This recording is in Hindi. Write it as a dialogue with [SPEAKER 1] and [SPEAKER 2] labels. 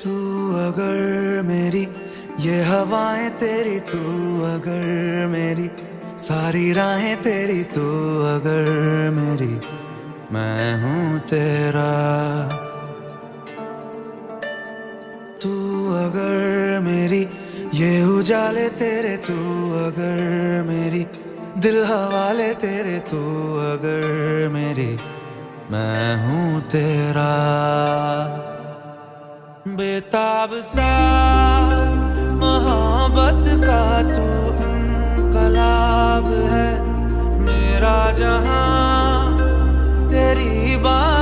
[SPEAKER 1] तू अगर मेरी ये हवाएं तेरी, तू अगर मेरी सारी राहें तेरी, तू अगर मेरी मैं हूँ तेरा। तू अगर मेरी ये उजाले तेरे, तू अगर मेरी दिल हवाले तेरे, तू अगर मेरी मैं हूँ तेरा। बेताब सा मोहब्बत का तू इनकलाब है, मेरा जहां तेरी बात